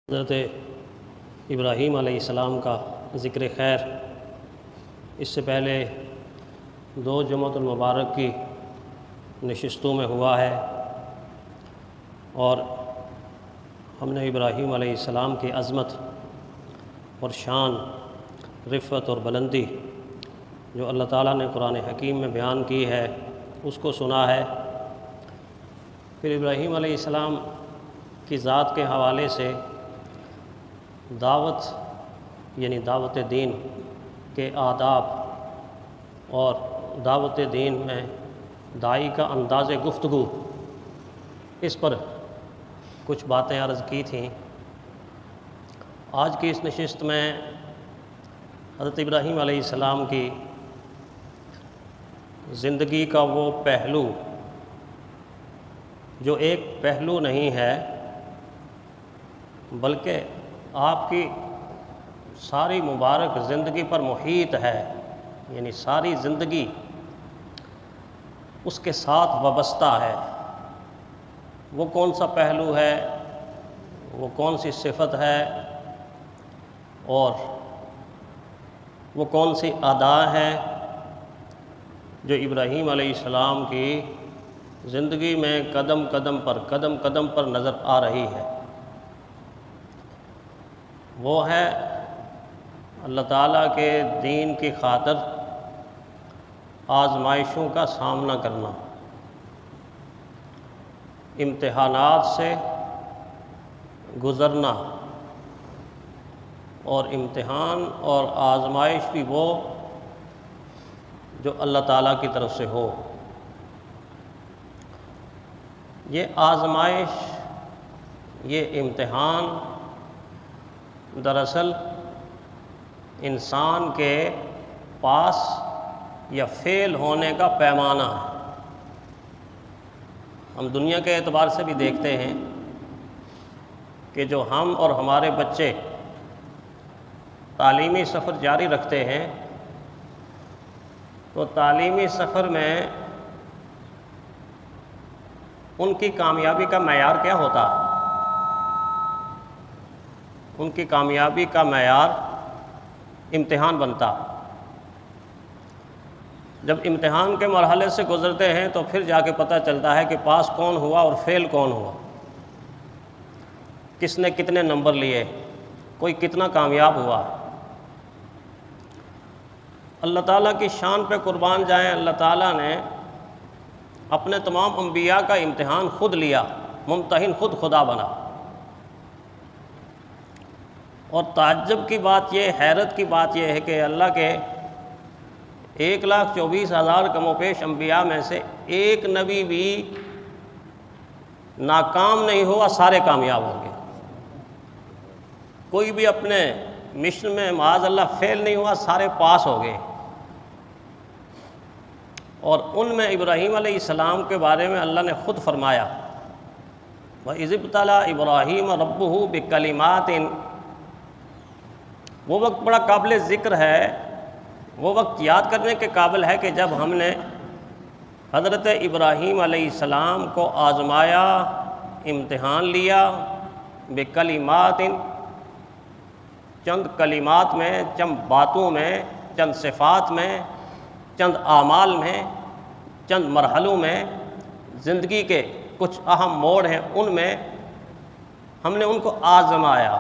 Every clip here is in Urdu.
حضرت ابراہیم علیہ السلام کا ذکر خیر اس سے پہلے 2 جمعۃ المبارک کی نشستوں میں ہوا ہے، اور ہم نے ابراہیم علیہ السلام کی عظمت اور شان، رفعت اور بلندی جو اللہ تعالیٰ نے قرآن حکیم میں بیان کی ہے اس کو سنا ہے۔ پھر ابراہیم علیہ السلام کی ذات کے حوالے سے دعوت یعنی دعوت دین کے آداب اور دعوت دین میں داعی کا انداز گفتگو، اس پر کچھ باتیں عرض کی تھیں۔ آج کی اس نشست میں حضرت ابراہیم علیہ السلام کی زندگی کا وہ پہلو جو ایک پہلو نہیں ہے بلکہ آپ کی ساری مبارک زندگی پر محیط ہے، یعنی ساری زندگی اس کے ساتھ وابستہ ہے، وہ کون سا پہلو ہے، وہ کون سی صفت ہے، اور وہ کون سی ادا ہے جو ابراہیم علیہ السلام کی زندگی میں قدم قدم پر نظر آ رہی ہے۔ وہ ہے اللہ تعالیٰ کے دین کی خاطر آزمائشوں کا سامنا کرنا، امتحانات سے گزرنا، اور امتحان اور آزمائش بھی وہ جو اللہ تعالیٰ کی طرف سے ہو۔ یہ آزمائش، یہ امتحان دراصل انسان کے پاس یا فیل ہونے کا پیمانہ ہے۔ ہم دنیا کے اعتبار سے بھی دیکھتے ہیں کہ جو ہم اور ہمارے بچے تعلیمی سفر جاری رکھتے ہیں تو تعلیمی سفر میں ان کی کامیابی کا معیار کیا ہوتا ہے؟ ان کی کامیابی کا معیار امتحان بنتا۔ جب امتحان کے مرحلے سے گزرتے ہیں تو پھر جا کے پتہ چلتا ہے کہ پاس کون ہوا اور فیل کون ہوا، کس نے کتنے نمبر لیے، کوئی کتنا کامیاب ہوا۔ اللہ تعالیٰ کی شان پہ قربان جائیں، اللہ تعالیٰ نے اپنے تمام انبیاء کا امتحان خود لیا، ممتحن خود خدا بنا۔ اور تعجب کی بات یہ، حیرت کی بات یہ ہے کہ اللہ کے 1,24,000 کم و بیش انبیاء میں سے ایک نبی بھی ناکام نہیں ہوا، سارے کامیاب ہوں گے۔ کوئی بھی اپنے مشن میں معاذ اللہ فیل نہیں ہوا، سارے پاس ہو گئے۔ اور ان میں ابراہیم علیہ السلام کے بارے میں اللہ نے خود فرمایا، وَإِذِ ابْتَلَىٰ إِبْرَاهِيمَ رَبُّهُ بِكَلِمَاتٍ۔ وہ وقت بڑا قابل ذکر ہے، وہ وقت یاد کرنے کے قابل ہے کہ جب ہم نے حضرت ابراہیم علیہ السلام کو آزمایا، امتحان لیا، بکلمات، چند کلمات میں، چند باتوں میں، چند صفات میں، چند اعمال میں، چند مرحلوں میں، زندگی کے کچھ اہم موڑ ہیں، ان میں ہم نے ان کو آزمایا۔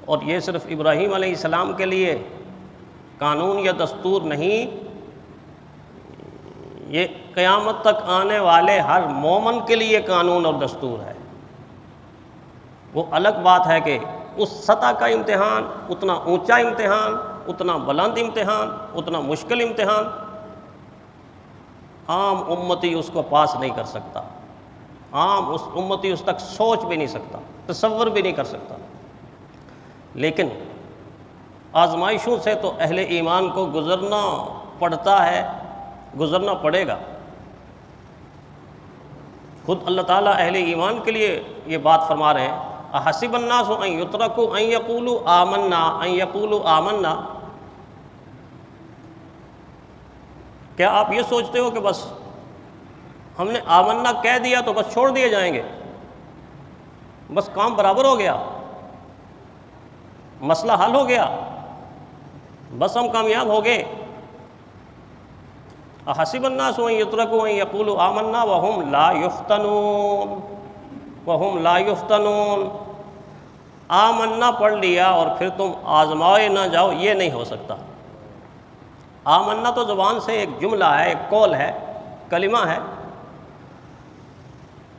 اور یہ صرف ابراہیم علیہ السلام کے لیے قانون یا دستور نہیں، یہ قیامت تک آنے والے ہر مومن کے لیے قانون اور دستور ہے۔ وہ الگ بات ہے کہ اس سطح کا امتحان، اتنا اونچا امتحان، اتنا بلند امتحان، اتنا مشکل امتحان عام امتی اس کو پاس نہیں کر سکتا، عام امتی اس تک سوچ بھی نہیں سکتا، تصور بھی نہیں کر سکتا۔ لیکن آزمائشوں سے تو اہل ایمان کو گزرنا پڑتا ہے، گزرنا پڑے گا۔ خود اللہ تعالیٰ اہل ایمان کے لیے یہ بات فرما رہے ہیں، احسب الناس ان یترکوا ان یقولوا آمنا ان یقولوا آمنا۔ کیا آپ یہ سوچتے ہو کہ بس ہم نے آمنا کہہ دیا تو بس چھوڑ دیے جائیں گے؟ بس کام برابر ہو گیا، مسئلہ حل ہو گیا، بس ہم کامیاب ہو گئے۔ احسب الناس ان یترکوا ان یقولوا آمنا وهم لا یفتنون، وهم لا یفتنون۔ آمنا پڑھ لیا اور پھر تم آزمائے نہ جاؤ، یہ نہیں ہو سکتا۔ آمنا تو زبان سے ایک جملہ ہے، ایک قول ہے، کلمہ ہے،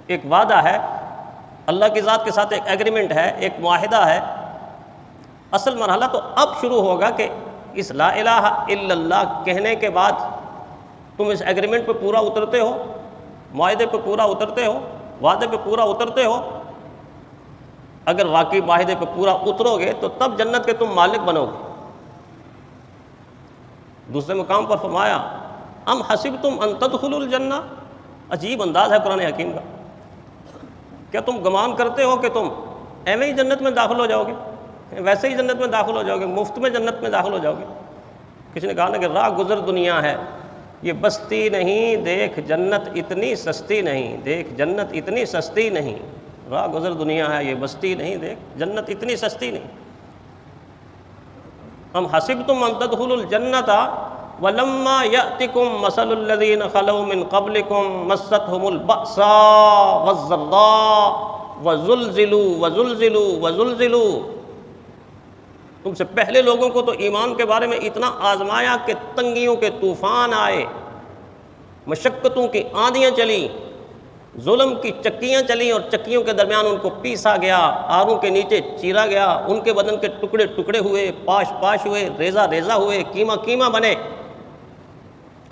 ایک وعدہ ہے، اللہ کی ذات کے ساتھ ایک ایگریمنٹ ہے، ایک معاہدہ ہے۔ اصل مرحلہ تو اب شروع ہوگا کہ اس لا الہ الا اللہ کہنے کے بعد تم اس ایگریمنٹ پہ پورا اترتے ہو، معاہدے پہ پورا اترتے ہو، وعدے پہ پورا اترتے ہو۔ اگر واقعی معاہدے پہ پورا اترو گے تو تب جنت کے تم مالک بنو گے۔ دوسرے مقام پر فرمایا ام حسبتم ان تدخلوا الجنہ، عجیب انداز ہے قرآن حکیم کا۔ کیا تم گمان کرتے ہو کہ تم ایویں ہی جنت میں داخل ہو جاؤ گے، ویسے ہی جنت میں داخل ہو جاؤ گے، مفت میں جنت میں داخل ہو جاؤ گے؟ کسی نے کہا نا کہ راہ گزر دنیا ہے، یہ بستی نہیں، دیکھ جنت اتنی سستی نہیں، دیکھ جنت اتنی سستی نہیں۔ راہ گزر دنیا ہے، یہ بستی نہیں، دیکھ جنت اتنی سستی نہیں۔ ام حسبتم ان تدخلوا الجنۃ ولما یأتکم مثل الذین خلوا من قبلکم مستهم البأساء والضراء وزلزلوا۔ تم سے پہلے لوگوں کو تو ایمان کے بارے میں اتنا آزمایا کہ تنگیوں کے طوفان آئے، مشقتوں کی آندیاں چلیں، ظلم کی چکیاں چلیں اور چکیوں کے درمیان ان کو پیسا گیا، آروں کے نیچے چیرا گیا، ان کے بدن کے ٹکڑے ٹکڑے ہوئے، پاش پاش ہوئے، ریزہ ریزہ ہوئے، کیما کیما بنے،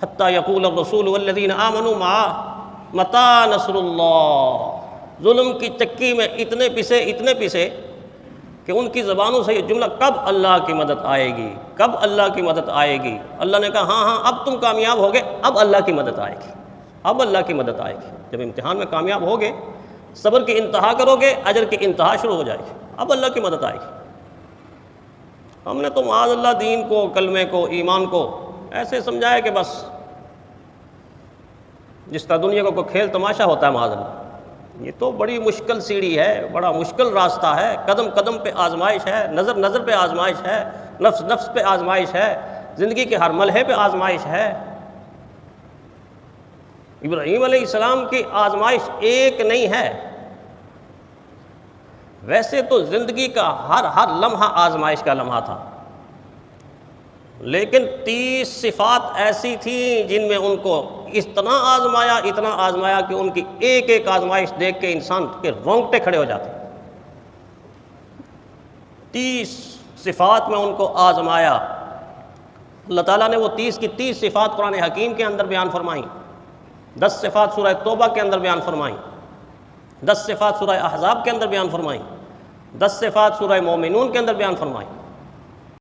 حتیٰ یقول الرسول والذین آمنوا معہ متی نصر اللہ۔ ظلم کی چکی میں اتنے پسے کہ ان کی زبانوں سے یہ جملہ کب اللہ کی مدد آئے گی، کب اللہ کی مدد آئے گی؟ اللہ نے کہا ہاں اب تم کامیاب ہوگے، اب اللہ کی مدد آئے گی، اب اللہ کی مدد آئے گی۔ جب امتحان میں کامیاب ہوگے، صبر کی انتہا کرو گے، اجر کی انتہا شروع ہو جائے گی، اب اللہ کی مدد آئے گی۔ ہم نے تو معاذ اللہ دین کو، کلمے کو، ایمان کو ایسے سمجھایا کہ بس جس طرح دنیا کا کوئی کھیل تماشا ہوتا ہے، معاذ اللہ یہ تو بڑی مشکل سیڑھی ہے، بڑا مشکل راستہ ہے، قدم قدم پہ آزمائش ہے، نظر نظر پہ آزمائش ہے، نفس نفس پہ آزمائش ہے، زندگی کے ہر ملحے پہ آزمائش ہے۔ ابراہیم علیہ السلام کی آزمائش ایک نہیں ہے، ویسے تو زندگی کا ہر لمحہ آزمائش کا لمحہ تھا، لیکن 30 صفات ایسی تھیں جن میں ان کو اتنا آزمایا کہ ان کی ایک ایک آزمائش دیکھ کے انسان کے رونگٹے کھڑے ہو جاتے۔ 30 صفات میں ان کو آزمایا۔ اللہ تعالیٰ نے وہ 30 کی 30 صفات قرآن حکیم کے اندر بیان فرمائیں، 10 صفات سورہ توبہ کے اندر بیان فرمائیں، 10 صفات سورہ احزاب کے اندر بیان فرمائیں، 10 صفات سورہ مومنون کے اندر بیان فرمائیں۔